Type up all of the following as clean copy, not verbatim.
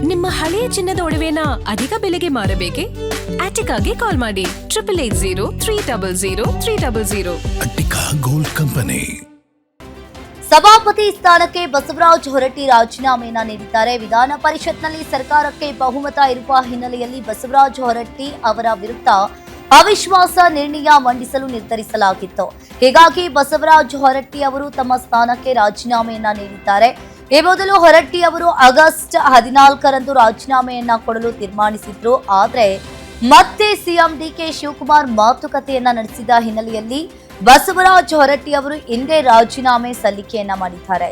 ನಿಮ್ಮ ಹಳೆಯ ಚಿನ್ನದ ಒಡವೆನ ಅಧಿಕ ಬೆಲೆಗೆ ಮಾರಬೇಕೆ? ಆಟಿಕಾಗೆ ಕಾಲ್ ಮಾಡಿ 8880 ಅಟ್ಟಿಕಾ ಗೋಲ್ಡ್ ಕಂಪನಿ. ಸಭಾಪತಿ ಸ್ಥಾನಕ್ಕೆ ಬಸವರಾಜ ಹೊರಟ್ಟಿ ರಾಜೀನಾಮೆಯನ್ನ ನೀಡಿದ್ದಾರೆ. ವಿಧಾನ ಪರಿಷತ್ನಲ್ಲಿ ಸರ್ಕಾರಕ್ಕೆ ಬಹುಮತ ಇರುವ ಹಿನ್ನೆಲೆಯಲ್ಲಿ ಬಸವರಾಜ ಹೊರಟ್ಟಿ ಅವರ ವಿರುದ್ಧ ಅವಿಶ್ವಾಸ ನಿರ್ಣಯ ಮಂಡಿಸಲು ನಿರ್ಧರಿಸಲಾಗಿತ್ತು. ಹೀಗಾಗಿ ಬಸವರಾಜ ಹೊರಟ್ಟಿ ಅವರು ತಮ್ಮ ಸ್ಥಾನಕ್ಕೆ ರಾಜೀನಾಮೆಯನ್ನ ನೀಡಿದ್ದಾರೆ. ಈ ಮೊದಲು ಹೊರಟ್ಟಿ ಅವರು ಆಗಸ್ಟ್ 14ರಂದು ರಾಜೀನಾಮೆಯನ್ನ ಕೊಡಲು ತೀರ್ಮಾನಿಸಿದ್ರು. ಆದರೆ ಮತ್ತೆ ಸಿಎಂ ಡಿಕೆ ಶಿವಕುಮಾರ್ ಮಾತುಕತೆಯನ್ನ ನಡೆಸಿದ ಹಿನ್ನೆಲೆಯಲ್ಲಿ ಬಸವರಾಜ ಹೊರಟ್ಟಿ ಅವರು ಇಂದೇ ರಾಜೀನಾಮೆ ಸಲ್ಲಿಕೆಯನ್ನ ಮಾಡಿದ್ದಾರೆ.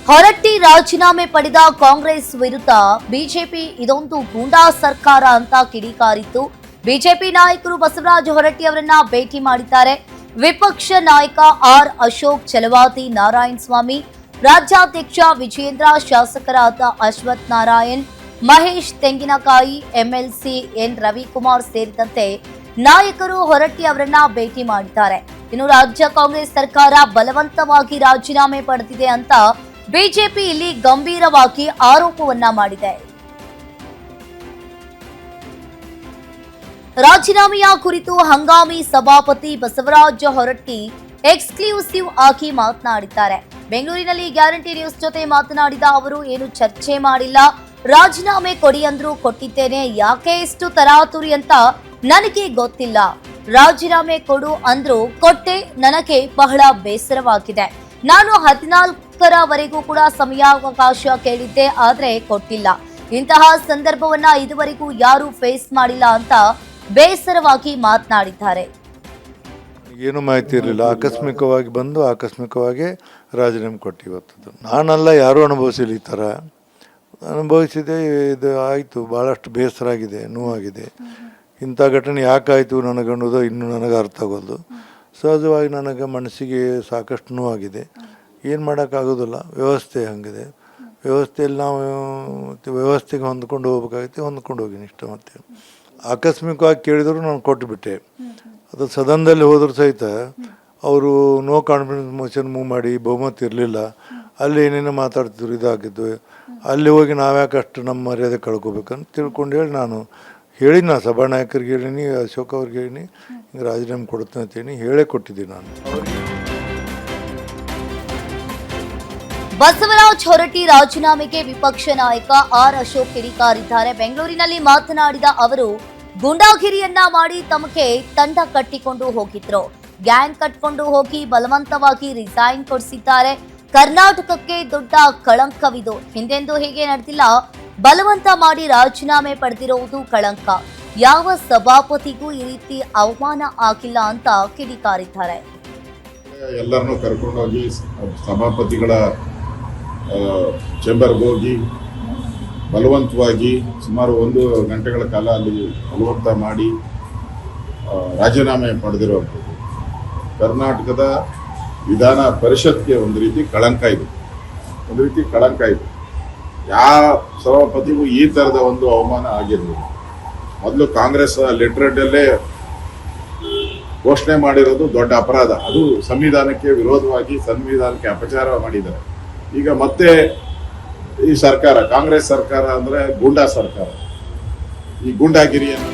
ಹೊರಟ್ಟಿ ರಾಜೀನಾಮೆ ಪಡೆದ ಕಾಂಗ್ರೆಸ್ ವಿರುದ್ಧ ಬಿಜೆಪಿ ಇದೊಂದು ಗೂಂಡಾ ಸರ್ಕಾರ ಅಂತ ಕಿಡಿಕಾರಿತ್ತು. ಬಿಜೆಪಿ ನಾಯಕರು ಬಸವರಾಜ ಹೊರಟ್ಟಿ ಅವರನ್ನ ಭೇಟಿ ಮಾಡಿದ್ದಾರೆ. ವಿಪಕ್ಷ ನಾಯಕ ಆರ್ ಅಶೋಕ್, ಛಲವಾದಿ ನಾರಾಯಣ ಸ್ವಾಮಿ, ರಾಜ್ಯಾಧ್ಯಕ್ಷ ವಿಜಯೇಂದ್ರ, ಶಾಸಕರಾದ ಅಶ್ವಥ್ ನಾರಾಯಣ್, ಮಹೇಶ್ ತೆಂಗಿನಕಾಯಿ, ಎಂಎಲ್ಸಿ ಎನ್ ರವಿಕುಮಾರ್ ಸೇರಿದಂತೆ ನಾಯಕರು ಹೊರಟ್ಟಿ ಅವರನ್ನ ಭೇಟಿ ಮಾಡಿದ್ದಾರೆ. ಇನ್ನು ರಾಜ್ಯ ಕಾಂಗ್ರೆಸ್ ಸರ್ಕಾರ ಬಲವಂತವಾಗಿ ರಾಜೀನಾಮೆ ಪಡೆದಿದೆ ಅಂತ ಬಿಜೆಪಿ ಇಲ್ಲಿ ಗಂಭೀರವಾಗಿ ಆರೋಪವನ್ನ ಮಾಡಿದೆ. ರಾಜೀನಾಮೆಯ ಕುರಿತು ಹಂಗಾಮಿ ಸಭಾಪತಿ ಬಸವರಾಜ ಹೊರಟ್ಟಿ ಎಕ್ಸ್ಕ್ಲೂಸಿವ್ ಆಗಿ ಮಾತನಾಡಿದ್ದಾರೆ. ಬೆಂಗಳೂರಿನಲ್ಲಿ ಗ್ಯಾರಂಟಿ ನ್ಯೂಸ್ ಜೊತೆ ಮಾತನಾಡಿದ ಅವರು, ಏನು ಚರ್ಚೆ ಮಾಡಿಲ್ಲ, ರಾಜೀನಾಮೆ ಕೊಡಿ ಅಂದ್ರೂ ಕೊಟ್ಟಿದ್ದೇನೆ, ಯಾಕೆ ಇಷ್ಟು ತರಾತುರಿ ಅಂತ ನನಗೆ ಗೊತ್ತಿಲ್ಲ. ರಾಜೀನಾಮೆ ಕೊಡು ಅಂದ್ರೂ ಕೊಟ್ಟೆ, ನನಗೆ ಬಹಳ ಬೇಸರವಾಗಿದೆ. ನಾನು 14ರವರೆಗೂ ಕೂಡ ಸಮಯಾವಕಾಶ ಕೇಳಿದ್ದೆ, ಆದ್ರೆ ಕೊಟ್ಟಿಲ್ಲ. ಇಂತಹ ಸಂದರ್ಭವನ್ನ ಇದುವರೆಗೂ ಯಾರು ಫೇಸ್ ಮಾಡಿಲ್ಲ ಅಂತ ಬೇಸರವಾಗಿ ಮಾತನಾಡಿದ್ದಾರೆ. ಏನು ಮಾಹಿತಿ ಇರಲಿಲ್ಲ, ಆಕಸ್ಮಿಕವಾಗಿ ಬಂದು ಆಕಸ್ಮಿಕವಾಗಿ ರಾಜೀನಾಮೆ ಕೊಟ್ಟಿವತ್ತದು. ನಾನಲ್ಲ, ಯಾರೂ ಅನುಭವಿಸಿಲ್ಲ. ಈ ಥರ ಅನುಭವಿಸಿದೆ, ಇದು ಆಯಿತು. ಭಾಳಷ್ಟು ಬೇಸರ ಆಗಿದೆ, ನೋವಾಗಿದೆ. ಇಂಥ ಘಟನೆ ಯಾಕಾಯಿತು ನನಗನ್ನೋದು ಇನ್ನೂ ನನಗೆ ಅರ್ಥ ಆಗೋದು. ಸಹಜವಾಗಿ ನನಗೆ ಮನಸ್ಸಿಗೆ ಸಾಕಷ್ಟು ನೋವಾಗಿದೆ. ಏನು ಮಾಡೋಕ್ಕಾಗೋದಿಲ್ಲ, ವ್ಯವಸ್ಥೆ ಹಂಗಿದೆ. ವ್ಯವಸ್ಥೆಯಲ್ಲಿ ನಾವು ವ್ಯವಸ್ಥೆಗೆ ಹೊಂದ್ಕೊಂಡು ಹೋಗ್ಬೇಕಾಗೈತೆ, ಹೊಂದ್ಕೊಂಡು ಹೋಗಿನಿ ಇಷ್ಟ. ಮತ್ತೆ ಆಕಸ್ಮಿಕವಾಗಿ ಕೇಳಿದ್ರು ನಾನು ಕೊಟ್ಟುಬಿಟ್ಟೆ. ಅದು ಸದನದಲ್ಲಿ ಹೋದರೂ ಸಹಿತ ಅವರು ನೋ ಕಾನ್ಫಿಡೆನ್ಸ್ ಮೋಷನ್ ಮೂವ್ ಮಾಡಿ ಬಹುಮತ ಇರಲಿಲ್ಲ. ಅಲ್ಲಿ ಏನೇನೋ ಮಾತಾಡ್ತಿದ್ರು, ಇದಾಗಿದ್ದು. ಅಲ್ಲಿ ಹೋಗಿ ನಾವ್ಯಾಕಷ್ಟು ನಮ್ಮ ಮರ್ಯಾದೆ ಕಳ್ಕೊಬೇಕಂತ ತಿಳ್ಕೊಂಡು ಹೇಳಿ ನಾನು ಹೇಳಿನಿ. ನಾ ಸಭಾನಾಯಕರಿಗೆ ಹೇಳೀನಿ, ಅಶೋಕ್ ಅವ್ರಿಗೆ ಹೇಳೀನಿ, ಹಿಂಗೆ ರಾಜೀನಾಮೆ ಕೊಡುತ್ತೇನೆ ಅಂತೇಳಿ ಹೇಳೇ ಕೊಟ್ಟಿದ್ದೀನಿ ನಾನು. ಬಸವರಾಜ ಹೊರಟ್ಟಿ ರಾಜೀನಾಮೆಗೆ ವಿಪಕ್ಷ ನಾಯಕ ಆರ್ ಅಶೋಕ್ ಕಿಡಿಕಾರಿದ್ದಾರೆ. ಬೆಂಗಳೂರಿನಲ್ಲಿ ಮಾತನಾಡಿದ ಅವರು, ಗೂಂಡಾಗಿರಿಯನ್ನ ಮಾಡಿ ತಮಗೆ ತಂಡ ಕಟ್ಟಿಕೊಂಡು ಹೋಗಿದ್ರು. ಗ್ಯಾಂಗ್ ಕಟ್ಕೊಂಡು ಹೋಗಿ ಬಲವಂತವಾಗಿ ರಿಸೈನ್ ಕೊಡಿಸಿದ್ದಾರೆ. ಕರ್ನಾಟಕಕ್ಕೆ ದೊಡ್ಡ ಕಳಂಕವಿದು. ಹಿಂದೆಂದೂ ಹೀಗೆ ನಡೆದಿಲ್ಲ. ಬಲವಂತ ಮಾಡಿ ರಾಜೀನಾಮೆ ಪಡೆದಿರುವುದು ಕಳಂಕ. ಯಾವ ಸಭಾಪತಿಗೂ ಈ ರೀತಿ ಅವಮಾನ ಆಗಿಲ್ಲ ಅಂತ ಕಿಡಿಕಾರಿದ್ದಾರೆ. ಎಲ್ಲರನ್ನೂ ಕರ್ಕೊಂಡೋಗಿ ಸಭಾಪತಿಗಳ ಚೇಂಬರ್ಗೆ ಹೋಗಿ ಬಲವಂತವಾಗಿ ಸುಮಾರು 1 ಗಂಟೆಗಳ ಕಾಲ ಅಲ್ಲಿ ಬಲವಂತ ಮಾಡಿ ರಾಜೀನಾಮೆ ಪಡೆದಿರುವಂಥದ್ದು ಕರ್ನಾಟಕದ ವಿಧಾನ ಪರಿಷತ್ಗೆ ಒಂದು ರೀತಿ ಕಳಂಕ ಇದೆ. ಯಾವ ಸಭಾಪತಿಗೂ ಈ ಥರದ ಒಂದು ಅವಮಾನ ಆಗಿರ್ಬೋದು. ಮೊದಲು ಕಾಂಗ್ರೆಸ್ ಲೆಟರ್ಡಲ್ಲೇ ಘೋಷಣೆ ಮಾಡಿರೋದು ದೊಡ್ಡ ಅಪರಾಧ. ಅದು ಸಂವಿಧಾನಕ್ಕೆ ವಿರೋಧವಾಗಿ ಸಂವಿಧಾನಕ್ಕೆ ಅಪಚಾರ ಮಾಡಿದ್ದಾರೆ. ಈಗ ಮತ್ತೆ ಈ ಸರ್ಕಾರ, ಕಾಂಗ್ರೆಸ್ ಸರ್ಕಾರ ಅಂದ್ರೆ ಗೂಂಡಾ ಸರ್ಕಾರ. ಈ ಗೂಂಡಾಗಿರಿಯನ್ನು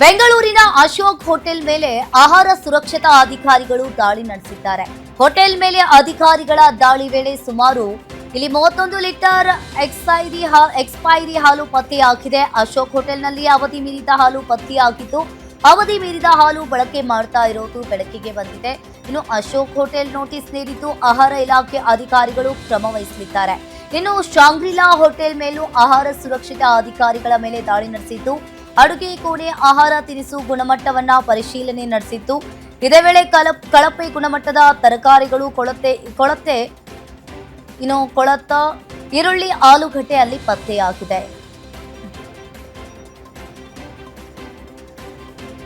ಬೆಂಗಳೂರಿನ ಅಶೋಕ್ ಹೋಟೆಲ್ ಮೇಲೆ ಆಹಾರ ಸುರಕ್ಷತಾ ಅಧಿಕಾರಿಗಳು ದಾಳಿ ನಡೆಸಿದ್ದಾರೆ. ಹೋಟೆಲ್ ಮೇಲೆ ಅಧಿಕಾರಿಗಳ ದಾಳಿ ವೇಳೆ ಸುಮಾರು ಇಲ್ಲಿ 31 ಲೀಟರ್ ಎಕ್ಸ್ಪೈರಿ ಹಾಲು ಪತ್ತೆಯಾಗಿದೆ. ಅಶೋಕ್ ಹೋಟೆಲ್ನಲ್ಲಿ ಅವಧಿ ಮೀರಿದ ಹಾಲು ಪತ್ತೆಯಾಗಿದ್ದು, ಅವಧಿ ಮೀರಿದ ಹಾಲು ಬಳಕೆ ಮಾಡ್ತಾ ಇರೋದು ಬೆಳಕಿಗೆ ಬಂದಿದೆ. ಇನ್ನು ಅಶೋಕ್ ಹೋಟೆಲ್ ನೋಟಿಸ್ ನೀಡಿದ್ದು ಆಹಾರ ಇಲಾಖೆ ಅಧಿಕಾರಿಗಳು ಕ್ರಮ ವಹಿಸಲಿದ್ದಾರೆ. ಇನ್ನು ಶಾಂಗ್ರಿಲಾ ಹೋಟೆಲ್ ಮೇಲೂ ಆಹಾರ ಸುರಕ್ಷತಾ ಅಧಿಕಾರಿಗಳ ಮೇಲೆ ದಾಳಿ ನಡೆಸಿದ್ದು, ಅಡುಗೆ ಕೋಣೆ ಆಹಾರ ತಿನಿಸು ಗುಣಮಟ್ಟವನ್ನ ಪರಿಶೀಲನೆ ನಡೆಸಿದ್ದು, ಇದೇ ವೇಳೆ ಕಳಪೆ ಗುಣಮಟ್ಟದ ತರಕಾರಿಗಳು, ಕೊಳತ ಈರುಳ್ಳಿ, ಆಲೂಗಡ್ಡೆ ಅಲ್ಲಿ ಪತ್ತೆಯಾಗಿದೆ.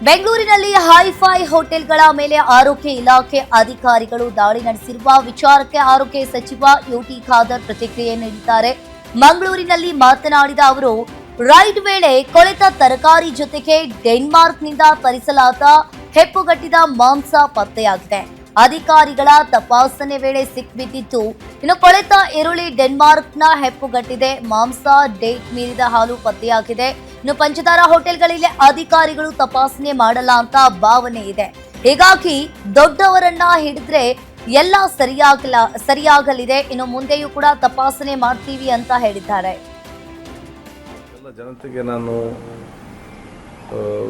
ಬೆಂಗಳೂರಿನಲ್ಲಿ ಹೈಫೈ ಹೋಟೆಲ್ಗಳ ಮೇಲೆ ಆರೋಗ್ಯ ಇಲಾಖೆ ಅಧಿಕಾರಿಗಳು ದಾಳಿ ನಡೆಸಿರುವ ವಿಚಾರಕ್ಕೆ ಆರೋಗ್ಯ ಸಚಿವ ಯುಟಿ ಖಾದರ್ ಪ್ರತಿಕ್ರಿಯೆ ನೀಡಿದ್ದಾರೆ. ಮಂಗಳೂರಿನಲ್ಲಿ ಮಾತನಾಡಿದ ಅವರು, ರೈಡ್ ವೇಳೆ ಕೊಳೆತ ತರಕಾರಿ ಜೊತೆಗೆ ಡೆನ್ಮಾರ್ಕ್ನಿಂದ ತರಿಸಲಾದ ಹೆಪ್ಪುಗಟ್ಟಿದ ಮಾಂಸ ಪತ್ತೆಯಾಗಿದೆ. ಅಧಿಕಾರಿಗಳ ತಪಾಸಣೆ ವೇಳೆ ಸಿಕ್ಬಿದ್ದಿತ್ತು. ಇನ್ನು ಕೊಳೆತ ಈರುಳ್ಳಿ ಡೆನ್ಮಾರ್ಕ್ನ ಹೆಪ್ಪುಗಟ್ಟಿದೆ. ಮಾಂಸ, ಡೇಟ್ ಮೀರಿದ ಹಾಲು ಪತ್ತೆಯಾಗಿದೆ. ಇನ್ನು ಪಂಚತಾರಾ ಹೋಟೆಲ್ಗಳಲ್ಲಿ ಅಧಿಕಾರಿಗಳು ತಪಾಸಣೆ ಮಾಡಲ್ಲ ಅಂತ ಭಾವನೆ ಇದೆ. ಹೀಗಾಗಿ ದೊಡ್ಡವರನ್ನ ಹಿಡಿದ್ರೆ ಎಲ್ಲ ಸರಿಯಾಗಲಿದೆ. ಇನ್ನು ಮುಂದೆಯೂ ಕೂಡ ತಪಾಸಣೆ ಮಾಡ್ತೀವಿ ಅಂತ ಹೇಳಿದ್ದಾರೆ. ಎಲ್ಲ ಜನತೆಗೆ ನಾನು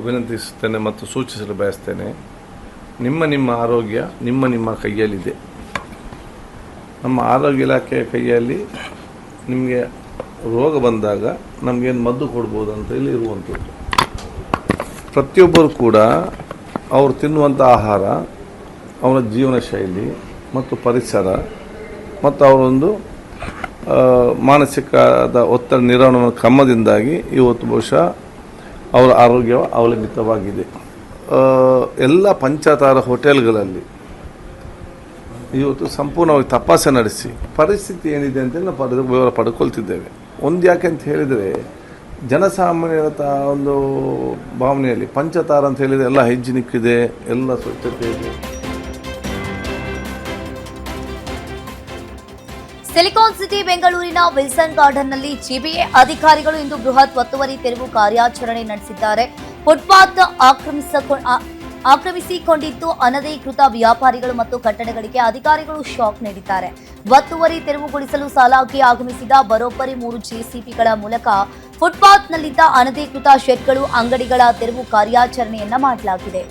ವಿನಂತಿಸುತ್ತೇನೆ ಮತ್ತು ಸೂಚಿಸಲು ಬಯಸ್ತೇನೆ. ನಿಮ್ಮ ಆರೋಗ್ಯ ನಿಮ್ಮ ಕೈಯಲ್ಲಿದೆ. ನಮ್ಮ ಆರೋಗ್ಯ ಇಲಾಖೆಯ ಕೈಯಲ್ಲಿ ನಿಮಗೆ ರೋಗ ಬಂದಾಗ ನಮಗೇನು ಮದ್ದು ಕೊಡ್ಬೋದು ಅಂತ ಇಲ್ಲಿ ಇರುವಂಥದ್ದು. ಪ್ರತಿಯೊಬ್ಬರು ಕೂಡ ಅವರು ತಿನ್ನುವಂಥ ಆಹಾರ, ಅವರ ಜೀವನ ಶೈಲಿ ಮತ್ತು ಪರಿಸರ ಮತ್ತು ಅವರೊಂದು ಮಾನಸಿಕದ ಒತ್ತಡ ನಿರ್ವಹಣೆ ಕ್ರಮದಿಂದಾಗಿ ಇವತ್ತು ಬಹುಶಃ ಅವರ ಆರೋಗ್ಯ ಅವಲಂಬಿತವಾಗಿದೆ. ಎಲ್ಲ ಪಂಚತಾರಾ ಹೋಟೆಲ್ಗಳಲ್ಲಿ ಇವತ್ತು ಸಂಪೂರ್ಣವಾಗಿ ತಪಾಸಣೆ ನಡೆಸಿ ಪರಿಸ್ಥಿತಿ ಏನಿದೆ ಅಂತ ನಾವು ವಿವರ ಪಡ್ಕೊಳ್ತಿದ್ದೇವೆ. ಒಂದು ಯಾಕೆ ಅಂತ ಹೇಳಿದರೆ, ಜನಸಾಮಾನ್ಯರ ಒಂದು ಭಾವನೆಯಲ್ಲಿ ಪಂಚತಾರಾ ಅಂತ ಹೇಳಿದರೆ ಎಲ್ಲ ಹೈಜಿನಿಕ್ ಇದೆ, ಎಲ್ಲ ಸ್ವಚ್ಛತೆ ಇದೆ. ಸಿಲಿಕಾನ್ ಸಿಟಿ ಬೆಂಗಳೂರಿನ ವಿಲ್ಸನ್ ಗಾರ್ಡನ್ನಲ್ಲಿ ಜಿಬಿಎ ಅಧಿಕಾರಿಗಳು ಇಂದು ಬೃಹತ್ ಒತ್ತುವರಿ ತೆರವು ಕಾರ್ಯಾಚರಣೆ ನಡೆಸಿದ್ದಾರೆ. ಫುಟ್ಪಾತ್ ಆಕ್ರಮಿಸಿಕೊಂಡಿದ್ದು ಅನಧಿಕೃತ ವ್ಯಾಪಾರಿಗಳು ಮತ್ತು ಕಟ್ಟಡಗಳಿಗೆ ಅಧಿಕಾರಿಗಳು ಶಾಕ್ ನೀಡಿದ್ದಾರೆ. ಒತ್ತುವರಿ ತೆರವುಗೊಳಿಸಲು ಸಾಲಾಗಿ ಆಗಮಿಸಿದ ಬರೋಬ್ಬರಿ 3 ಜೆಸಿಬಿಗಳ ಮೂಲಕ ಫುಟ್ಪಾತ್ನಲ್ಲಿದ್ದ ಅನಧಿಕೃತ ಶೆಡ್ಗಳು, ಅಂಗಡಿಗಳ ತೆರವು ಕಾರ್ಯಾಚರಣೆಯನ್ನ ಮಾಡಲಾಗಿದೆ.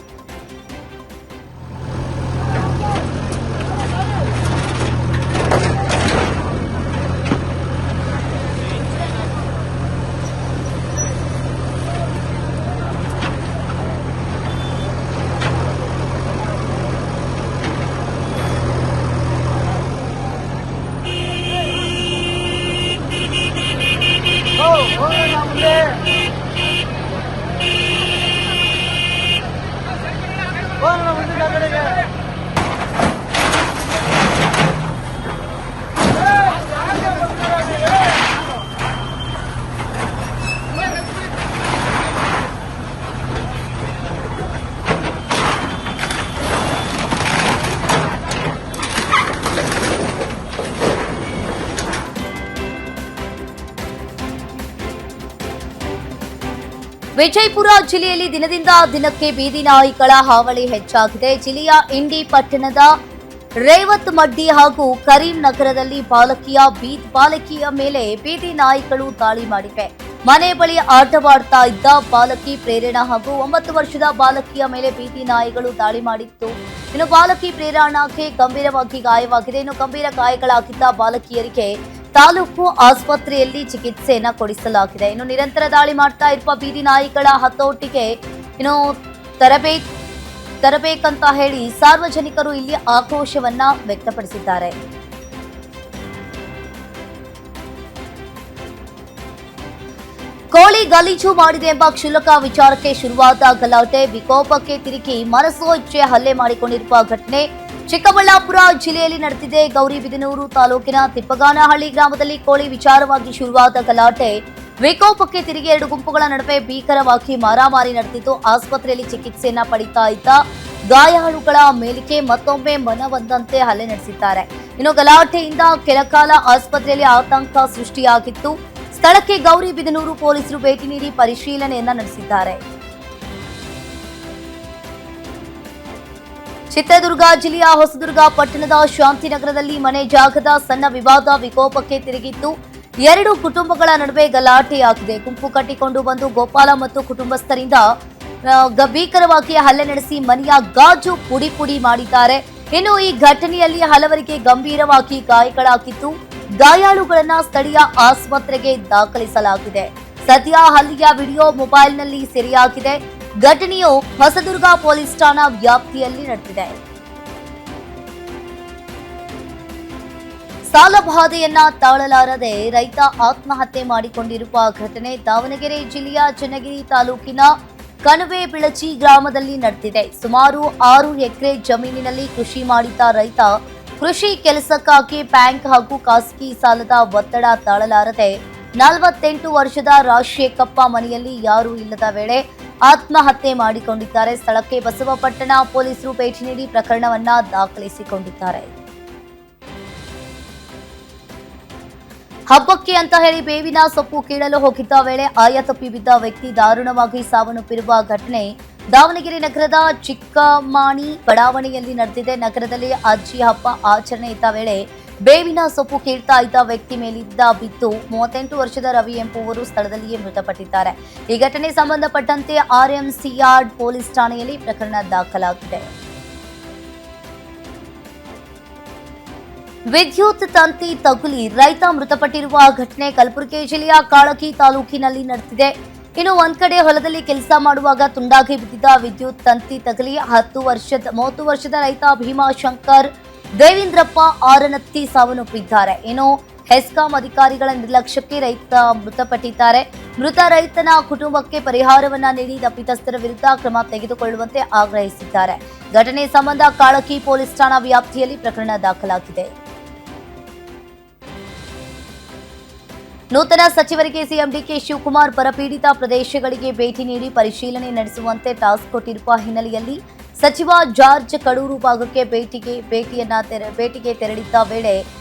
ವಿಜಯಪುರ ಜಿಲ್ಲೆಯಲ್ಲಿ ದಿನದಿಂದ ದಿನಕ್ಕೆ ಬೀದಿ ನಾಯಿಗಳ ಹಾವಳಿ ಹೆಚ್ಚಾಗಿದೆ. ಜಿಲ್ಲೆಯ ಇಂಡಿ ಪಟ್ಟಣದ ರೇವತ್ ಮಡ್ಡಿ ಹಾಗೂ ಕರೀಂ ನಗರದಲ್ಲಿ ಬಾಲಕಿಯ ಮೇಲೆ ಬೀದಿ ನಾಯಿಗಳು ದಾಳಿ ಮಾಡಿವೆ. ಮನೆ ಬಳಿ ಆಟವಾಡ್ತಾ ಇದ್ದ ಬಾಲಕಿ ಪ್ರೇರಣಾ ಹಾಗೂ 9 ವರ್ಷದ ಬಾಲಕಿಯ ಮೇಲೆ ಬೀದಿ ನಾಯಿಗಳು ದಾಳಿ ಮಾಡಿತ್ತು. ಇನ್ನು ಬಾಲಕಿ ಪ್ರೇರಣಾಗೆ ಗಂಭೀರವಾಗಿ ಗಾಯವಾಗಿದೆ. ಇನ್ನು ಗಂಭೀರ ಗಾಯಗಳಾಗಿದ್ದ ಬಾಲಕಿಯರಿಗೆ ತಾಲೂಕು ಆಸ್ಪತ್ರೆಯಲ್ಲಿ ಚಿಕಿತ್ಸೆಯನ್ನ ಕೊಡಿಸಲಾಗಿದೆ. ಇನ್ನು ನಿರಂತರ ದಾಳಿ ಮಾಡ್ತಾ ಇರುವ ಬೀದಿ ನಾಯಿಗಳ ಹತೋಟಿಗೆ ತರಬೇಕಂತ ಹೇಳಿ ಸಾರ್ವಜನಿಕರು ಇಲ್ಲಿ ಆಕ್ರೋಶವನ್ನ ವ್ಯಕ್ತಪಡಿಸಿದ್ದಾರೆ. ಕೋಳಿ ಗಲೀಜು ಮಾಡಿದೆ ಎಂಬ ಕ್ಷುಲ್ಲಕ ವಿಚಾರಕ್ಕೆ ಶುರುವಾದ ಗಲಾಟೆ ವಿಕೋಪಕ್ಕೆ ತಿರುಗಿ ಮನಸೋ ಇಚ್ಛೆ ಹಲ್ಲೆ ಮಾಡಿಕೊಂಡಿರುವ ಘಟನೆ ಚಿಕ್ಕಬಳ್ಳಾಪುರ ಜಿಲ್ಲೆಯಲ್ಲಿ ನಡೆದಿದೆ. ಗೌರಿಬಿದನೂರು ತಾಲೂಕಿನ ತಿಪ್ಪಗಾನಹಳ್ಳಿ ಗ್ರಾಮದಲ್ಲಿ ಕೋಳಿ ವಿಚಾರವಾಗಿ ಶುರುವಾದ ಗಲಾಟೆ ವಿಕೋಪಕ್ಕೆ ತಿರುಗಿ 2 ಗುಂಪುಗಳ ನಡುವೆ ಭೀಕರವಾಗಿ ಮಾರಾಮಾರಿ ನಡೆದಿದ್ದು, ಆಸ್ಪತ್ರೆಯಲ್ಲಿ ಚಿಕಿತ್ಸೆಯನ್ನ ಪಡಿತಾ ಇದ್ದ ಗಾಯಾಳುಗಳ ಮೇಲಿಕೆ ಮತ್ತೊಮ್ಮೆ ಮನಬಂದಂತೆ ಹಲ್ಲೆ ನಡೆಸಿದ್ದಾರೆ. ಇನ್ನು ಗಲಾಟೆಯಿಂದ ಕೆಲಕಾಲ ಆಸ್ಪತ್ರೆಯಲ್ಲಿ ಆತಂಕ ಸೃಷ್ಟಿಯಾಗಿತ್ತು. ಸ್ಥಳಕ್ಕೆ ಗೌರಿಬಿದನೂರು ಪೊಲೀಸರು ಭೇಟಿ ನೀಡಿ ಪರಿಶೀಲನೆಯನ್ನ ನಡೆಸಿದ್ದಾರೆ. ಚಿತ್ರದುರ್ಗ ಜಿಲ್ಲೆಯ ಹೊಸದುರ್ಗ ಪಟ್ಟಣದ ಶಾಂತಿನಗರದಲ್ಲಿ ಮನೆ ಜಾಗದ ಸಣ್ಣ ವಿವಾದ ವಿಕೋಪಕ್ಕೆ ತಿರುಗಿತ್ತು. 2 ಕುಟುಂಬಗಳ ನಡುವೆ ಗಲಾಟೆಯಾಗಿದೆ. ಗುಂಪು ಕಟ್ಟಿಕೊಂಡು ಬಂದು ಗೋಪಾಲ ಮತ್ತು ಕುಟುಂಬಸ್ಥರಿಂದ ಭೀಕರವಾಗಿ ಹಲ್ಲೆ ನಡೆಸಿ ಮನೆಯ ಗಾಜು ಪುಡಿ ಮಾಡಿದ್ದಾರೆ. ಇನ್ನು ಈ ಘಟನೆಯಲ್ಲಿ ಹಲವರಿಗೆ ಗಂಭೀರವಾಗಿ ಗಾಯಗಳಾಗಿದ್ದು, ಗಾಯಾಳುಗಳನ್ನ ಸ್ಥಳೀಯ ಆಸ್ಪತ್ರೆಗೆ ದಾಖಲಿಸಲಾಗಿದೆ. ಸದ್ಯ ಹಲ್ಲೆಯ ವಿಡಿಯೋ ಮೊಬೈಲ್ನಲ್ಲಿ ಸೆರೆಯಾಗಿದೆ. ಘಟನೆಯು ಹೊಸದುರ್ಗ ಪೊಲೀಸ್ ಠಾಣಾ ವ್ಯಾಪ್ತಿಯಲ್ಲಿ ನಡೆದಿದೆ. ಸಾಲಬಾಧೆಯನ್ನ ತಾಳಲಾರದೆ ರೈತ ಆತ್ಮಹತ್ಯೆ ಮಾಡಿಕೊಂಡಿರುವ ಘಟನೆ ದಾವಣಗೆರೆ ಜಿಲ್ಲೆಯ ಚನ್ನಗಿರಿ ತಾಲೂಕಿನ ಕಣವೆ ಬಿಳಚಿ ಗ್ರಾಮದಲ್ಲಿ ನಡೆದಿದೆ. ಸುಮಾರು 6 ಎಕರೆ ಜಮೀನಿನಲ್ಲಿ ಕೃಷಿ ಮಾಡಿದ್ದ ರೈತ ಕೃಷಿ ಕೆಲಸಕ್ಕಾಗಿ ಬ್ಯಾಂಕ್ ಹಾಗೂ ಖಾಸಗಿ ಸಾಲದ ಒತ್ತಡ ತಾಳಲಾರದೆ 48 ವರ್ಷದ ರಾಜಶೇಖಪ್ಪ ಮನೆಯಲ್ಲಿ ಯಾರೂ ಇಲ್ಲದ ವೇಳೆ ಆತ್ಮಹತ್ಯೆ ಮಾಡಿಕೊಂಡಿದ್ದಾರೆ. ಸ್ಥಳಕ್ಕೆ ಬಸವಪಟ್ಟಣ ಪೊಲೀಸರು ಭೇಟಿ ನೀಡಿ ಪ್ರಕರಣವನ್ನ ದಾಖಲಿಸಿಕೊಂಡಿದ್ದಾರೆ. ಹಬ್ಬಕ್ಕೆ ಅಂತ ಹೇಳಿ ಬೇವಿನ ಸೊಪ್ಪು ಕೀಳಲು ಹೋಗಿದ್ದ ವೇಳೆ ಆಯತಪ್ಪಿ ಬಿದ್ದ ವ್ಯಕ್ತಿ ದಾರುಣವಾಗಿ ಸಾವನ್ನಪ್ಪಿರುವ ಘಟನೆ ದಾವಣಗೆರೆ ನಗರದ ಚಿಕ್ಕಮಾಣಿ ಬಡಾವಣೆಯಲ್ಲಿ ನಡೆದಿದೆ. ನಗರದಲ್ಲಿ ಅಜ್ಜಿ ಹಬ್ಬ ಆಚರಣೆ ಇದ್ದ ವೇಳೆ ಬೇವಿನ ಸೊಪ್ಪು ಕೀಳ್ತಾ ಇದ್ದ ವ್ಯಕ್ತಿ ಮೇಲಿದ್ದ ಬಿದ್ದು 38 ವರ್ಷದ ರವಿ ಎಂಬುವರು ಸ್ಥಳದಲ್ಲಿಯೇ ಮೃತಪಟ್ಟಿದ್ದಾರೆ. ಈ ಘಟನೆ ಸಂಬಂಧಪಟ್ಟಂತೆ ಆರ್ಎಂಸಿಯಾರ್ಡ್ ಪೊಲೀಸ್ ಠಾಣೆಯಲ್ಲಿ ಪ್ರಕರಣ ದಾಖಲಾಗಿದೆ. ವಿದ್ಯುತ್ ತಂತಿ ತಗುಲಿ ರೈತ ಮೃತಪಟ್ಟಿರುವ ಘಟನೆ ಕಲಬುರಗಿ ಜಿಲ್ಲೆಯ ಕಾಳಗಿ ತಾಲೂಕಿನಲ್ಲಿ ನಡೆದಿದೆ. ಇನ್ನು ಒಂದ್ ಕಡೆ ಹೊಲದಲ್ಲಿ ಕೆಲಸ ಮಾಡುವಾಗ ತುಂಡಾಗಿ ಬಿದ್ದಿದ್ದ ವಿದ್ಯುತ್ ತಂತಿ ತಗುಲಿ 30 ವರ್ಷದ ರೈತ ಭೀಮಾಶಂಕರ್ ದೇವೇಂದ್ರಪ್ಪ ಆರನತ್ತಿ ಸಾವನ್ನಪ್ಪಿದ್ದಾರೆ. ಇನ್ನು ಹೆಸ್ಕಾಂ ಅಧಿಕಾರಿಗಳ ನಿರ್ಲಕ್ಷ್ಯಕ್ಕೆ ರೈತ ಮೃತಪಟ್ಟಿದ್ದಾರೆ. ಮೃತ ರೈತನ ಕುಟುಂಬಕ್ಕೆ ಪರಿಹಾರವನ್ನ ನೀಡಿ ತಪ್ಪಿತಸ್ಥರ ವಿರುದ್ಧ ಕ್ರಮ ತೆಗೆದುಕೊಳ್ಳುವಂತೆ ಆಗ್ರಹಿಸಿದ್ದಾರೆ. ಘಟನೆ ಸಂಬಂಧ ಕಾಳಕಿ ಪೊಲೀಸ್ ಠಾಣಾ ವ್ಯಾಪ್ತಿಯಲ್ಲಿ ಪ್ರಕರಣ ದಾಖಲಾಗಿದೆ. ನೂತನ ಸಚಿವರಿಗೆ ಸಿಎಂ ಡಿಕೆ ಶಿವಕುಮಾರ್ ಬರಪೀಡಿತ ಪ್ರದೇಶಗಳಿಗೆ ಭೇಟಿ ನೀಡಿ ಪರಿಶೀಲನೆ ನಡೆಸುವಂತೆ ಟಾಸ್ಕ್ ಕೊಟ್ಟಿರುವ ಹಿನ್ನೆಲೆಯಲ್ಲಿ ಸಚಿವ ಜಾರ್ಜ್ ಕಡೂರು ಭಾಗಕ್ಕೆ ಭೇಟಿಗೆ ತೆರಳಿದ್ದ ವೇಳೆ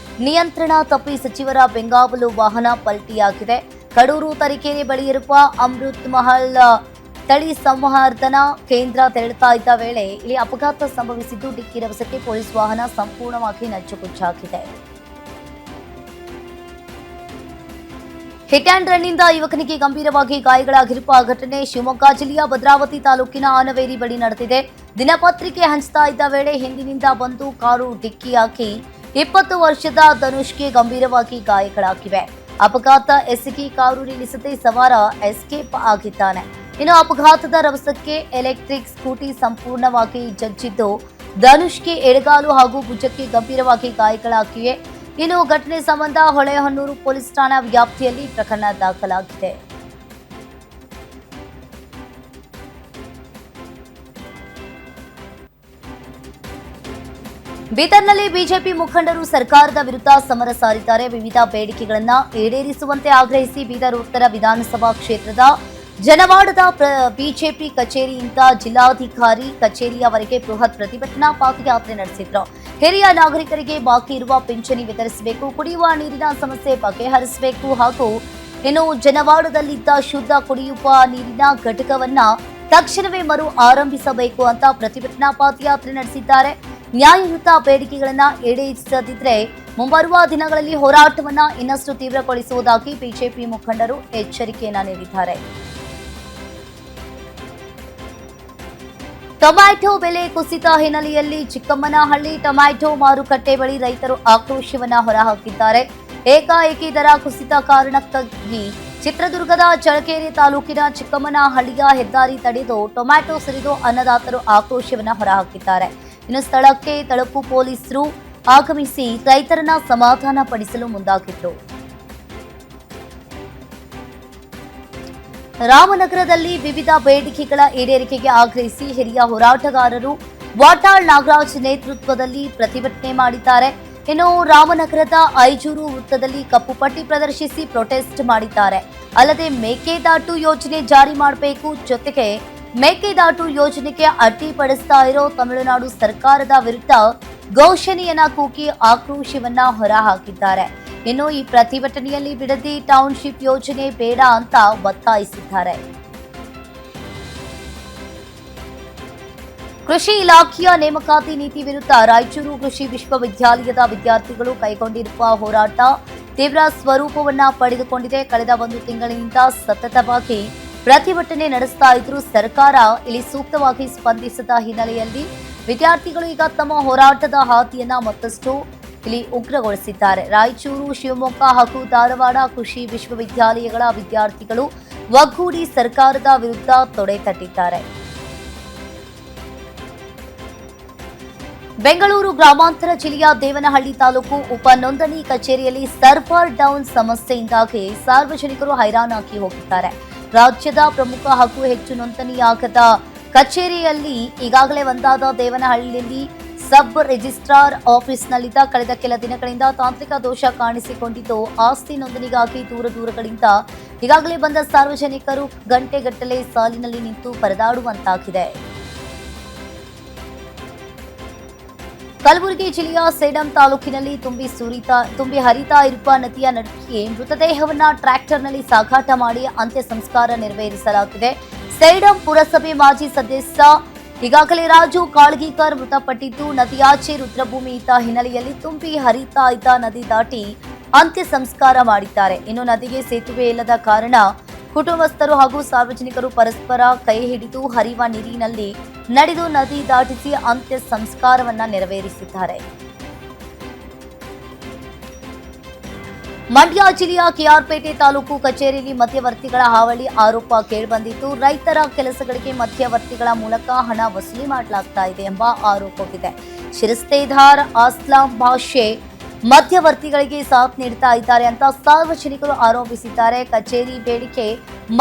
ನಿಯಂತ್ರಣ ತಪ್ಪಿ ಸಚಿವರ ಬೆಂಗಾವಲು ವಾಹನ ಪಲ್ಟಿಯಾಗಿದೆ. ಕಡೂರು ತರೀಕೆರೆ ಬಳಿ ಇರುವ ಅಮೃತ್ ಮಹಲ್ ತಳಿ ಸಂವರ್ಧನಾ ಕೇಂದ್ರ ತೆರಳುತ್ತಾ ಇದ್ದ ವೇಳೆ ಇಲ್ಲಿ ಅಪಘಾತ ಸಂಭವಿಸಿದ್ದು ಡಿಕ್ಕಿ ರಭಸಕ್ಕೆ ಪೊಲೀಸ್ ವಾಹನ ಸಂಪೂರ್ಣವಾಗಿ ನಜ್ಜುಗುಜ್ಜಾಗಿದೆ. ಹಿಟ್ ಅಂಡ್ ರನ್ನಿಂದ ಯುವಕನಿಗೆ ಗಂಭೀರವಾಗಿ ಗಾಯಗಳಾಗಿರುವ ಘಟನೆ ಶಿವಮೊಗ್ಗ ಜಿಲ್ಲೆಯ ಭದ್ರಾವತಿ ತಾಲೂಕಿನ ಆನವೇರಿ ಬಳಿ ನಡೆದಿದೆ. ದಿನಪತ್ರಿಕೆ ಹಂಚ್ತಾ ಇದ್ದ ವೇಳೆ ಹಿಂದಿನಿಂದ ಬಂದು ಕಾರು ಡಿಕ್ಕಿ ಹಾಕಿ 20 ವರ್ಷದ ಧನುಷ್ಗೆ ಗಂಭೀರವಾಗಿ ಗಾಯಗಳಾಗಿವೆ. ಅಪಘಾತ ಎಸಗಿ ಕಾರು ನಿಲ್ಲಿಸದೆ ಸವಾರ ಎಸ್ಕೇಪ್ ಆಗಿದ್ದಾನೆ. ಇನ್ನು ಅಪಘಾತದ ರಭಸಕ್ಕೆ ಎಲೆಕ್ಟ್ರಿಕ್ ಸ್ಕೂಟಿ ಸಂಪೂರ್ಣವಾಗಿ ಜಜ್ಜಿದ್ದು ಧನುಷ್ಗೆ ಎಡಗಾಲು ಹಾಗೂ ಭುಜಕ್ಕೆ ಗಂಭೀರವಾಗಿ ಗಾಯಗಳಾಗಿವೆ. ಇನ್ನು ಘಟನೆ ಸಂಬಂಧ ಹೊಳೆಹೊನ್ನೂರು ಪೊಲೀಸ್ ಠಾಣಾ ವ್ಯಾಪ್ತಿಯಲ್ಲಿ ಪ್ರಕರಣ ದಾಖಲಾಗಿದೆ. ಬೀದರ್ನಲ್ಲಿ ಬಿಜೆಪಿ ಮುಖಂಡರು ಸರ್ಕಾರದ ವಿರುದ್ಧ ಸಮರ ಸಾರಿದ್ದಾರೆ. ವಿವಿಧ ಬೇಡಿಕೆಗಳನ್ನು ಈಡೇರಿಸುವಂತೆ ಆಗ್ರಹಿಸಿ ಬೀದರ್ ಉತ್ತರ ವಿಧಾನಸಭಾ ಕ್ಷೇತ್ರದ ಜನವಾಡದ ಬಿಜೆಪಿ ಕಚೇರಿಯಿಂದ ಜಿಲ್ಲಾಧಿಕಾರಿ ಕಚೇರಿಯವರೆಗೆ ಬೃಹತ್ ಪ್ರತಿಭಟನಾ ಪಾದಯಾತ್ರೆ ನಡೆಸಿದ್ರು. ಹಿರಿಯ ನಾಗರಿಕರಿಗೆ ಬಾಕಿ ಇರುವ ಪಿಂಚಣಿ ವಿತರಿಸಬೇಕು, ಕುಡಿಯುವ ನೀರಿನ ಸಮಸ್ಯೆ ಬಗೆಹರಿಸಬೇಕು ಹಾಗೂ ಇನ್ನು ಜನವಾಡದಲ್ಲಿದ್ದ ಶುದ್ಧ ಕುಡಿಯುವ ನೀರಿನ ಘಟಕವನ್ನ ತಕ್ಷಣವೇ ಮರು ಆರಂಭಿಸಬೇಕು ಅಂತ ಪ್ರತಿಭಟನಾ ಪಾದಯಾತ್ರೆ ನಡೆಸಿದ್ದಾರೆ. ನ್ಯಾಯಯುತ ಬೇಡಿಕೆಗಳನ್ನ ಈಡೇರಿಸದಿದ್ರೆ ಮುಂಬರುವ ದಿನಗಳಲ್ಲಿ ಹೋರಾಟವನ್ನ ಇನ್ನಷ್ಟು ತೀವ್ರಗೊಳಿಸುವುದಾಗಿ ಬಿಜೆಪಿ ಮುಖಂಡರು ಎಚ್ಚರಿಕೆಯನ್ನ ನೀಡಿದ್ದಾರೆ. ಟೊಮ್ಯಾಟೊ ಬೆಲೆ ಕುಸಿತ ಹಿನ್ನೆಲೆಯಲ್ಲಿ ಚಿಕ್ಕಮ್ಮನಹಳ್ಳಿ ಟೊಮ್ಯಾಟೊ ಮಾರುಕಟ್ಟೆ ಬಳಿ ರೈತರು ಆಕ್ರೋಶವನ್ನ ಹೊರಹಾಕಿದ್ದಾರೆ. ಏಕಾಏಕಿ ದರ ಕುಸಿತ ಕಾರಣಕ್ಕಾಗಿ ಚಿತ್ರದುರ್ಗದ ಚಳ್ಳಕೆರೆ ತಾಲೂಕಿನ ಚಿಕ್ಕಮ್ಮನಹಳ್ಳಿಯ ಹೆದ್ದಾರಿ ತಡೆದು ಟೊಮ್ಯಾಟೊ ಸುರಿದು ಅನ್ನದಾತರು ಆಕ್ರೋಶವನ್ನ ಹೊರಹಾಕಿದ್ದಾರೆ. ಇನ್ನು ಸ್ಥಳಕ್ಕೆ ತಳುಕು ಪೊಲೀಸರು ಆಗಮಿಸಿ ರೈತರನ್ನ ಸಮಾಧಾನ ಪಡಿಸಲು ಮುಂದಾಗಿದ್ರು. ರಾಮನಗರದಲ್ಲಿ ವಿವಿಧ ಬೇಡಿಕೆಗಳ ಈಡೇರಿಕೆಗೆ ಆಗ್ರಹಿಸಿ ಹಿರಿಯ ಹೋರಾಟಗಾರರು ವಾಟಾಳ್ ನಾಗರಾಜ್ ನೇತೃತ್ವದಲ್ಲಿ ಪ್ರತಿಭಟನೆ ಮಾಡಿದ್ದಾರೆ. ಇನ್ನು ರಾಮನಗರದ ಐಜೂರು ವೃತ್ತದಲ್ಲಿ ಕಪ್ಪು ಪಟ್ಟಿ ಪ್ರದರ್ಶಿಸಿ ಪ್ರೊಟೆಸ್ಟ್ ಮಾಡಿದ್ದಾರೆ. ಅಲ್ಲದೆ ಮೇಕೆದಾಟು ಯೋಜನೆ ಜಾರಿ ಮಾಡಬೇಕು, ಜೊತೆಗೆ ಮೇಕೆದಾಟು ಯೋಜನೆಗೆ ಅಡ್ಡಿಪಡಿಸ್ತಾ ಇರೋ ತಮಿಳುನಾಡು ಸರ್ಕಾರದ ವಿರುದ್ಧ ಘೋಷಣೆಯನ್ನ ಕೂಗಿ ಆಕ್ರೋಶವನ್ನ ಹೊರಹಾಕಿದ್ದಾರೆ. ಇನ್ನು ಈ ಪ್ರತಿಭಟನೆಯಲ್ಲಿ ಬಿಡದಿ ಟೌನ್ಶಿಪ್ ಯೋಜನೆ ಬೇಡ ಅಂತ ಒತ್ತಾಯಿಸಿದ್ದಾರೆ. ಕೃಷಿ ಇಲಾಖೆಯ ನೇಮಕಾತಿ ನೀತಿ ವಿರುದ್ಧ ರಾಯಚೂರು ಕೃಷಿ ವಿಶ್ವವಿದ್ಯಾಲಯದ ವಿದ್ಯಾರ್ಥಿಗಳು ಕೈಗೊಂಡಿರುವ ಹೋರಾಟ ತೀವ್ರ ಸ್ವರೂಪವನ್ನ ಪಡೆದುಕೊಂಡಿದೆ. ಕಳೆದ 1 ತಿಂಗಳಿನಿಂದ ಸತತವಾಗಿ ಪ್ರತಿಭಟನೆ ನಡೆಸ್ತಾ ಇದ್ರು. ಸರ್ಕಾರ ಇಲ್ಲಿ ಸೂಕ್ತವಾಗಿ ಸ್ಪಂದಿಸದ ಹಿನ್ನೆಲೆಯಲ್ಲಿ ವಿದ್ಯಾರ್ಥಿಗಳು ಈಗ ತಮ್ಮ ಹೋರಾಟದ ಹಾದಿಯನ್ನ ಮತ್ತಷ್ಟು ಇಲ್ಲಿ ಉಗ್ರಗೊಳಿಸಿದ್ದಾರೆ. ರಾಯಚೂರು, ಶಿವಮೊಗ್ಗ ಹಾಗೂ ಧಾರವಾಡ ಕೃಷಿ ವಿಶ್ವವಿದ್ಯಾಲಯಗಳ ವಿದ್ಯಾರ್ಥಿಗಳು ಒಗ್ಗೂಡಿ ಸರ್ಕಾರದ ವಿರುದ್ಧ ತೊಡೆ ತಟ್ಟಿದ್ದಾರೆ. ಬೆಂಗಳೂರು ಗ್ರಾಮಾಂತರ ಜಿಲ್ಲೆಯ ದೇವನಹಳ್ಳಿ ತಾಲೂಕು ಉಪ ನೋಂದಣಿ ಕಚೇರಿಯಲ್ಲಿ ಸರ್ವರ್ ಡೌನ್ ಸಮಸ್ಯೆಯಿಂದಾಗಿ ಸಾರ್ವಜನಿಕರು ಹೈರಾಣಾಗಿ ಹೋಗಿದ್ದಾರೆ. ರಾಜ್ಯದ ಪ್ರಮುಖ ಹಾಗೂ ಹೆಚ್ಚು ನೋಂದಣಿಯಾಗದ ಕಚೇರಿಯಲ್ಲಿ ಈಗಾಗಲೇ ಒಂದಾದ ದೇವನಹಳ್ಳಿಯಲ್ಲಿ ಸಬ್ ರಿಜಿಸ್ಟ್ರಾರ್ ಆಫೀಸ್ನಲ್ಲಿದ್ದ. ಕಳೆದ ಕೆಲ ದಿನಗಳಿಂದ ತಾಂತ್ರಿಕ ದೋಷ ಕಾಣಿಸಿಕೊಂಡಿದ್ದು ಆಸ್ತಿ ನೋಂದಣಿಗಾಗಿ ದೂರಗಳಿಂದ ಈಗಾಗಲೇ ಬಂದ ಸಾರ್ವಜನಿಕರು ಗಂಟೆಗಟ್ಟಲೆ ಸಾಲಿನಲ್ಲಿ ನಿಂತು ಪರದಾಡುವಂತಾಗಿದೆ. ಕಲಬುರಗಿ ಜಿಲ್ಲೆಯ ಸೇಡಂ ತಾಲೂಕಿನಲ್ಲಿ ತುಂಬಿ ಹರಿತಾ ಇರುವ ನದಿಯ ನಡುವೆ ಮೃತದೇಹವನ್ನ ಟ್ರ್ಯಾಕ್ಟರ್ನಲ್ಲಿ ಸಾಗಾಟ ಮಾಡಿ ಅಂತ್ಯ ಸಂಸ್ಕಾರ ನೆರವೇರಿಸಲಾಗಿದೆ. ಸೇಡಂ ಪುರಸಭೆ ಮಾಜಿ ಸದಸ್ಯ ಈಗಾಗಲೇ ರಾಜು ಕಾಳ್ಗೀಕರ್ ಮೃತಪಟ್ಟಿದ್ದು, ನದಿಯಾಚೆ ರುದ್ರಭೂಮಿ ಇದ್ದ ಹಿನ್ನೆಲೆಯಲ್ಲಿ ತುಂಬಿ ಹರಿತಾ ಇದ್ದ ನದಿ ದಾಟಿ ಅಂತ್ಯ ಸಂಸ್ಕಾರ ಮಾಡಿದ್ದಾರೆ. ಇನ್ನು ನದಿಗೆ ಸೇತುವೆ ಇಲ್ಲದ ಕಾರಣ ಕುಟುಂಬಸ್ಥರು ಹಾಗೂ ಸಾರ್ವಜನಿಕರು ಪರಸ್ಪರ ಕೈ ಹಿಡಿದು ಹರಿಯುವ ನೀರಿನಲ್ಲಿ ನಡೆದು ನದಿ ದಾಟಿಸಿ ಅಂತ್ಯ ಸಂಸ್ಕಾರವನ್ನ ನೆರವೇರಿಸಿದ್ದಾರೆ. ಮಂಡ್ಯ ಜಿಲ್ಲೆಯ ಕೆಆರ್ಪೇಟೆ ತಾಲೂಕು ಕಚೇರಿಯಲ್ಲಿ ಮಧ್ಯವರ್ತಿಗಳ ಹಾವಳಿ ಆರೋಪ ಕೇಳಿಬಂದಿದ್ದು, ರೈತರ ಕೆಲಸಗಳಿಗೆ ಮಧ್ಯವರ್ತಿಗಳ ಮೂಲಕ ಹಣ ವಸೂಲಿ ಮಾಡಲಾಗ್ತಾ ಇದೆ ಎಂಬ ಆರೋಪವಿದೆ. ಶಿರಸ್ತೇದಾರ್ ಅಸ್ಲಾಂ ಭಾಷೆ ಮಧ್ಯವರ್ತಿಗಳಿಗೆ ಸಾಥ್ ನೀಡ್ತಾ ಇದ್ದಾರೆ ಅಂತ ಸಾರ್ವಜನಿಕರು ಆರೋಪಿಸಿದ್ದಾರೆ. ಕಚೇರಿ ಬೇಡಿಕೆ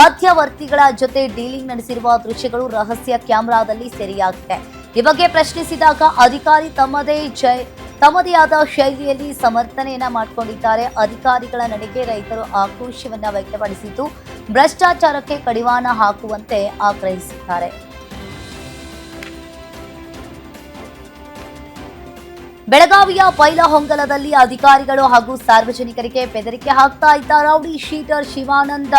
ಮಧ್ಯವರ್ತಿಗಳ ಜೊತೆ ಡೀಲಿಂಗ್ ನಡೆಸಿರುವ ದೃಶ್ಯಗಳು ರಹಸ್ಯ ಕ್ಯಾಮೆರಾದಲ್ಲಿ ಸೆರೆಯಾಗಿದೆ. ಈ ಬಗ್ಗೆ ಪ್ರಶ್ನಿಸಿದಾಗ ಅಧಿಕಾರಿ ತಮ್ಮದೇ ಆದ ಶೈಲಿಯಲ್ಲಿ ಸಮರ್ಥನೆಯನ್ನ ಮಾಡಿಕೊಂಡಿದ್ದಾರೆ. ಅಧಿಕಾರಿಗಳ ನಡೆಗೆ ರೈತರು ಆಕ್ರೋಶವನ್ನ ವ್ಯಕ್ತಪಡಿಸಿದ್ದು, ಭ್ರಷ್ಟಾಚಾರಕ್ಕೆ ಕಡಿವಾಣ ಹಾಕುವಂತೆ ಆಗ್ರಹಿಸಿದ್ದಾರೆ. ಬೆಳಗಾವಿಯ ಬೈಲಹೊಂಗಲದಲ್ಲಿ ಅಧಿಕಾರಿಗಳು ಹಾಗೂ ಸಾರ್ವಜನಿಕರಿಗೆ ಬೆದರಿಕೆ ಹಾಕ್ತಾ ಇದ್ದ ರೌಡಿ ಶೀಟರ್ ಶಿವಾನಂದ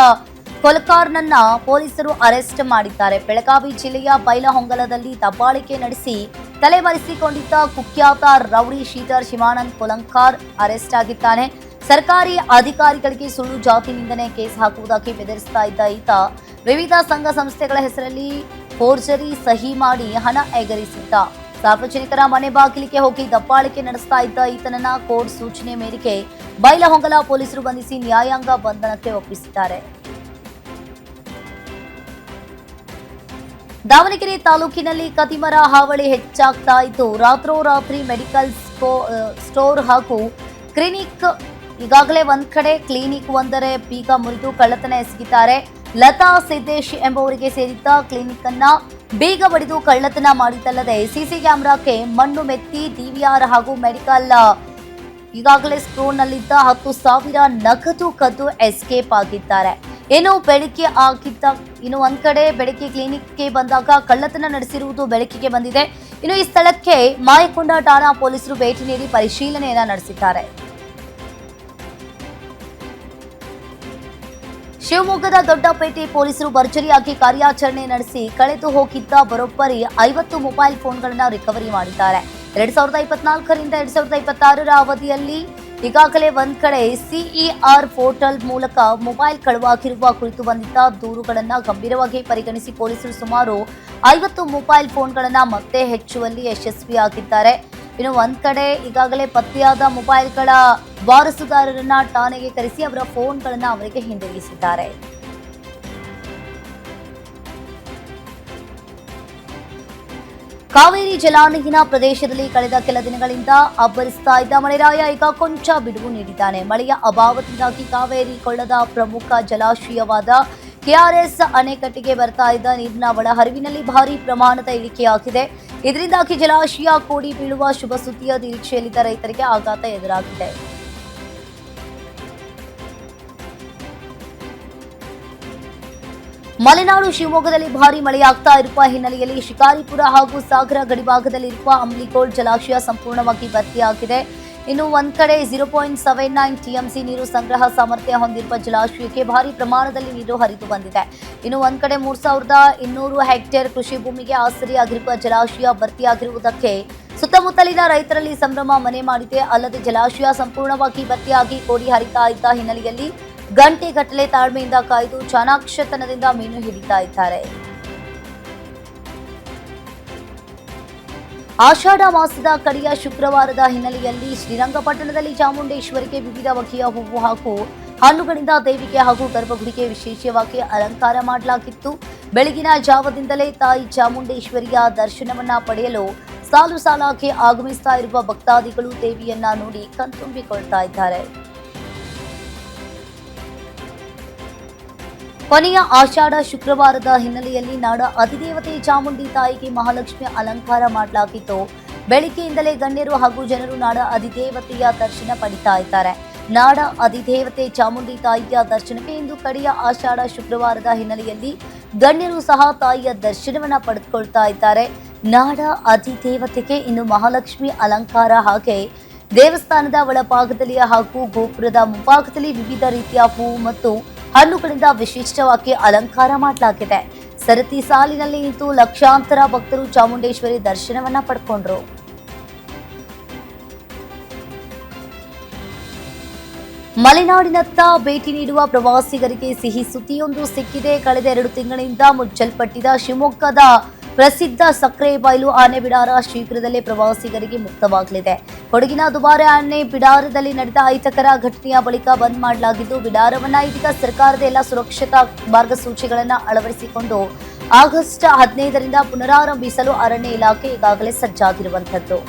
ಕೊಲ್ಕಾರ್ನನ್ನ ಪೊಲೀಸರು ಅರೆಸ್ಟ್ ಮಾಡಿದ್ದಾರೆ. ಬೆಳಗಾವಿ ಜಿಲ್ಲೆಯ ಬೈಲಹೊಂಗಲದಲ್ಲಿ ದಬ್ಬಾಳಿಕೆ ನಡೆಸಿ ತಲೆಮರೆಸಿಕೊಂಡಿದ್ದ ಕುಖ್ಯಾತ ರೌಡಿ ಶೀಟರ್ ಶಿವಾನಂದ್ ಕೊಲಂಕಾರ್ ಅರೆಸ್ಟ್ ಆಗಿದ್ದಾನೆ. ಸರ್ಕಾರಿ ಅಧಿಕಾರಿಗಳಿಗೆ ಸುಳ್ಳು ಜಾತಿ ನಿಂದನೆ ಕೇಸ್ ಹಾಕುವುದಾಗಿ ಬೆದರಿಸ್ತಾ ಇದ್ದ ಈತ ವಿವಿಧ ಸಂಘ ಸಂಸ್ಥೆಗಳ ಹೆಸರಲ್ಲಿ ಫೋರ್ಜರಿ ಸಹಿ ಮಾಡಿ ಹಣ ಎಗರಿಸಿದ್ದ. ಸಾರ್ವಜನಿಕರ ಮನೆ ಬಾಗಿಲಿಗೆ ಹೋಗಿ ದಬ್ಬಾಳಿಕೆ ನಡೆಸ್ತಾ ಇದ್ದ ಈತನನ್ನ ಕೋರ್ಟ್ ಸೂಚನೆ ಮೇರೆಗೆ ಬೈಲಹೊಂಗಲ ಪೊಲೀಸರು ಬಂಧಿಸಿ ನ್ಯಾಯಾಂಗ ಬಂಧನಕ್ಕೆ ಒಪ್ಪಿಸಿದ್ದಾರೆ. ದಾವಣಗೆರೆ ತಾಲೂಕಿನಲ್ಲಿ ಕತಿಮರ ಹಾವಳಿ ಹೆಚ್ಚಾಗ್ತಾ ಇದ್ದು, ರಾತ್ರೋರಾತ್ರಿ ಮೆಡಿಕಲ್ ಸ್ಟೋರ್ ಹಾಗೂ ಕ್ಲಿನಿಕ್ ಈಗಾಗಲೇ ಒಂದ್ ಕಡೆ ಕ್ಲಿನಿಕ್ ಒಂದರ ಬೀಗ ಮುರಿದು ಕಳ್ಳತನ ಎಸಗಿದ್ದಾರೆ. ಲತಾ ಸಿದ್ದೇಶ್ ಎಂಬುವರಿಗೆ ಸೇರಿದ್ದ ಕ್ಲಿನಿಕ್ ಅನ್ನ ಬೀಗ ಬಡಿದು ಕಳ್ಳತನ ಮಾಡಿದ್ದಲ್ಲದೆ ಸಿಸಿ ಕ್ಯಾಮೆರಾಕ್ಕೆ ಮಣ್ಣು ಮೆತ್ತಿ ಡಿವಿಆರ್ ಹಾಗೂ ಮೆಡಿಕಲ್ ಈಗಾಗಲೇ ಸ್ಟೋರ್ನಲ್ಲಿದ್ದ 10,000 ನಗದು ಕದ್ದು ಎಸ್ಕೇಪ್ ಆಗಿದ್ದಾರೆ. ಇನ್ನು ಒಂದ್ ಕಡೆ ಬೆಳಗ್ಗೆ ಕ್ಲಿನಿಕ್ಗೆ ಬಂದಾಗ ಕಳ್ಳತನ ನಡೆಸಿರುವುದು ಬೆಳಕಿಗೆ ಬಂದಿದೆ. ಇನ್ನು ಈ ಸ್ಥಳಕ್ಕೆ ಮಾಯಕೊಂಡ ಠಾಣಾ ಪೊಲೀಸರು ಭೇಟಿ ನೀಡಿ ಪರಿಶೀಲನೆಯನ್ನ ನಡೆಸಿದ್ದಾರೆ. ಶಿವಮೊಗ್ಗದ ದೊಡ್ಡಪೇಟೆ ಪೊಲೀಸರು ಭರ್ಜರಿಯಾಗಿ ಕಾರ್ಯಾಚರಣೆ ನಡೆಸಿ ಕಳೆದು ಹೋಗಿದ್ದ ಬರೋಬ್ಬರಿ 50 ಮೊಬೈಲ್ ಫೋನ್ಗಳನ್ನು ರಿಕವರಿ ಮಾಡಿದ್ದಾರೆ. 2024ರಿಂದ 2026ರ ಅವಧಿಯಲ್ಲಿ ಈಗಾಗಲೇ ಒಂದ್ ಕಡೆ ಸಿಇಆರ್ ಪೋರ್ಟಲ್ ಮೂಲಕ ಮೊಬೈಲ್ ಕಳುವಾಗಿರುವ ಕುರಿತು ಬಂದಿದ್ದ ದೂರುಗಳನ್ನು ಗಂಭೀರವಾಗಿ ಪರಿಗಣಿಸಿ ಪೊಲೀಸರು ಸುಮಾರು 50 ಮೊಬೈಲ್ ಫೋನ್ಗಳನ್ನು ಮತ್ತೆ ಹೆಚ್ಚುವಲ್ಲಿ ಯಶಸ್ವಿಯಾಗಿದ್ದಾರೆ. ಇನ್ನು ಒಂದ್ ಕಡೆ ಈಗಾಗಲೇ ಪತ್ತೆಯಾದ ಮೊಬೈಲ್ಗಳ ವಾರಸುದಾರರನ್ನ ಠಾಣೆಗೆ ಕರೆಸಿ ಅವರ ಫೋನ್ಗಳನ್ನ ಅವರಿಗೆ ಹಿಂದಿರುಗಿಸಿದ್ದಾರೆ. ಕಾವೇರಿ ಜಲಾನಯನ ಪ್ರದೇಶದಲ್ಲಿ ಕಳೆದ ಕೆಲ ದಿನಗಳಿಂದ ಅಬ್ಬರಿಸ್ತಾ ಇದ್ದ ಮಳೆರಾಯ ಈಗ ಕೊಂಚ ಬಿಡುವು ನೀಡಿದ್ದಾನೆ. ಮಳೆಯ ಅಭಾವದಿಂದಾಗಿ ಕಾವೇರಿ ಕೊಳ್ಳದ ಪ್ರಮುಖ ಜಲಾಶಯವಾದ ಕೆಆರ್ಎಸ್ ಅಣೆಕಟ್ಟಿಗೆ ಬರ್ತಾ ಇದ್ದ ನೀರಿನ ಒಳಹರಿವಿನಲ್ಲಿ ಭಾರೀ ಪ್ರಮಾಣದ ಇಳಿಕೆಯಾಗಿದೆ. ಇದರಿಂದಾಗಿ ಜಲಾಶಯ ಕೋಡಿ ಬೀಳುವ ಶುಭ ಸುದ್ದಿಯ ನಿರೀಕ್ಷೆಯಲ್ಲಿದ್ದ ರೈತರಿಗೆ ಆಘಾತ ಎದುರಾಗಿದೆ. ಮಲೆನಾಡು ಶಿವಮೊಗ್ಗದಲ್ಲಿ ಭಾರೀ ಮಳೆಯಾಗ್ತಾ ಇರುವ ಹಿನ್ನೆಲೆಯಲ್ಲಿ ಶಿಕಾರಿಪುರ ಹಾಗೂ ಸಾಗರ ಗಡಿಭಾಗದಲ್ಲಿರುವ ಅಂಬ್ಲಿಗೋಲ್ಡ್ ಜಲಾಶಯ ಸಂಪೂರ್ಣವಾಗಿ ಭರ್ತಿಯಾಗಿದೆ. ಇನ್ನು ಒಂದ್ ಕಡೆ 0.79 ಟಿಎಂಸಿ ನೀರು ಸಂಗ್ರಹ ಸಾಮರ್ಥ್ಯ ಹೊಂದಿರುವ ಜಲಾಶಯಕ್ಕೆ ಭಾರೀ ಪ್ರಮಾಣದಲ್ಲಿ ನೀರು ಹರಿದು ಬಂದಿದೆ. ಇನ್ನು ಒಂದ್ ಕಡೆ 3200 ಹೆಕ್ಟೇರ್ ಕೃಷಿ ಭೂಮಿಗೆ ಆಸರೆಯಾಗಿರುವ ಜಲಾಶಯ ಭರ್ತಿಯಾಗಿರುವುದಕ್ಕೆ ಸುತ್ತಮುತ್ತಲಿನ ರೈತರಲ್ಲಿ ಸಂಭ್ರಮ ಮನೆ ಮಾಡಿದೆ. ಅಲ್ಲದೆ ಜಲಾಶಯ ಸಂಪೂರ್ಣವಾಗಿ ಭರ್ತಿಯಾಗಿ ಕೋಡಿ ಹರಿತಾ ಇದ್ದ ಹಿನ್ನೆಲೆಯಲ್ಲಿ ಗಂಟೆಗಟ್ಟಲೆ ತಾಳ್ಮೆಯಿಂದ ಕಾಯ್ದು ಚಾಣಾಕ್ಷತನದಿಂದ ಮೀನು ಹಿಡಿತಾ ಇದ್ದಾರೆ. ಆಷಾಢ ಮಾಸದ ಕಡೆಯ ಶುಕ್ರವಾರದ ಹಿನ್ನೆಲೆಯಲ್ಲಿ ಶ್ರೀರಂಗಪಟ್ಟಣದಲ್ಲಿ ಚಾಮುಂಡೇಶ್ವರಿಗೆ ವಿವಿಧ ಬಗೆಯ ಹೂವು ಹಾಗೂ ಹಣ್ಣುಗಳಿಂದ ದೇವಿಗೆ ಹಾಗೂ ಗರ್ಭಗುಡಿಗೆ ವಿಶೇಷವಾಗಿ ಅಲಂಕಾರ ಮಾಡಲಾಗಿತ್ತು. ಬೆಳಗಿನ ಜಾವದಿಂದಲೇ ತಾಯಿ ಚಾಮುಂಡೇಶ್ವರಿಯ ದರ್ಶನವನ್ನ ಪಡೆಯಲು ಸಾಲು ಸಾಲಾಗಿ ಆಗಮಿಸ್ತಾ ಇರುವ ಭಕ್ತಾದಿಗಳು ದೇವಿಯನ್ನ ನೋಡಿ ಕಣ್ತುಂಬಿಕೊಳ್ತಾ ಇದ್ದಾರೆ. ಕೊನೆಯ ಆಷಾಢ ಶುಕ್ರವಾರದ ಹಿನ್ನೆಲೆಯಲ್ಲಿ ನಾಡ ಅಧಿದೇವತೆ ಚಾಮುಂಡಿ ತಾಯಿಗೆ ಮಹಾಲಕ್ಷ್ಮಿ ಅಲಂಕಾರ ಮಾಡಲಾಗಿತ್ತು. ಬೆಳಿಗ್ಗೆಯಿಂದಲೇ ಗಣ್ಯರು ಹಾಗೂ ಜನರು ನಾಡ ಅಧಿದೇವತೆಯ ದರ್ಶನ ಪಡಿತಾ ಇದ್ದಾರೆ. ನಾಡ ಅಧಿದೇವತೆ ಚಾಮುಂಡಿ ತಾಯಿಯ ದರ್ಶನಕ್ಕೆ ಇಂದು ಕಡೆಯ ಆಷಾಢ ಶುಕ್ರವಾರದ ಹಿನ್ನೆಲೆಯಲ್ಲಿ ಗಣ್ಯರು ಸಹ ತಾಯಿಯ ದರ್ಶನವನ್ನ ಪಡೆದುಕೊಳ್ತಾ ಇದ್ದಾರೆ. ನಾಡ ಅಧಿದೇವತೆಗೆ ಇನ್ನು ಮಹಾಲಕ್ಷ್ಮಿ ಅಲಂಕಾರ ಹಾಗೆ ದೇವಸ್ಥಾನದ ಒಳಭಾಗದಲ್ಲಿ ಹಾಗೂ ಗೋಪುರದ ಮುಂಭಾಗದಲ್ಲಿ ವಿವಿಧ ರೀತಿಯ ಹೂವು ಮತ್ತು ಹಣ್ಣುಗಳಿಂದ ವಿಶಿಷ್ಟವಾಗಿ ಅಲಂಕಾರ ಮಾಡಲಾಗಿದೆ. ಸರತಿ ಸಾಲಿನಲ್ಲಿ ನಿಂತು ಲಕ್ಷಾಂತರ ಭಕ್ತರು ಚಾಮುಂಡೇಶ್ವರಿ ದರ್ಶನವನ್ನ ಪಡ್ಕೊಂಡ್ರು. ಮಲೆನಾಡಿನತ್ತ ಭೇಟಿ ನೀಡುವ ಪ್ರವಾಸಿಗರಿಗೆ ಸಿಹಿ ಸುದ್ದಿಯೊಂದು ಸಿಕ್ಕಿದೆ. ಕಳೆದ 2 ತಿಂಗಳಿಂದ ಮುಚ್ಚಲ್ಪಟ್ಟಿದ್ದ ಶಿವಮೊಗ್ಗದ ಪ್ರಸಿದ್ಧ ಸಕ್ಕರೆ ಬಯಲು ಆನೆ ಬಿಡಾರ ಶೀಘ್ರದಲ್ಲೇ ಪ್ರವಾಸಿಗರಿಗೆ ಮುಕ್ತವಾಗಲಿದೆ. ಕೊಡಗಿನ ದುಬಾರೆ ಆನೆ ಬಿಡಾರದಲ್ಲಿ ನಡೆದ ಅಹಿತಕರ ಘಟನೆಯ ಬಳಿಕ ಬಂದ್ ಮಾಡಲಾಗಿದ್ದು, ಬಿಡಾರವನ್ನ ಇದೀಗ ಸರ್ಕಾರದ ಎಲ್ಲ ಸುರಕ್ಷತಾ ಮಾರ್ಗಸೂಚಿಗಳನ್ನು ಅಳವಡಿಸಿಕೊಂಡು ಆಗಸ್ಟ್ 15ರಿಂದ ಪುನರಾರಂಭಿಸಲು ಅರಣ್ಯ ಇಲಾಖೆ ಈಗಾಗಲೇ ಸಜ್ಜಾಗಿರುವಂತದ್ದು.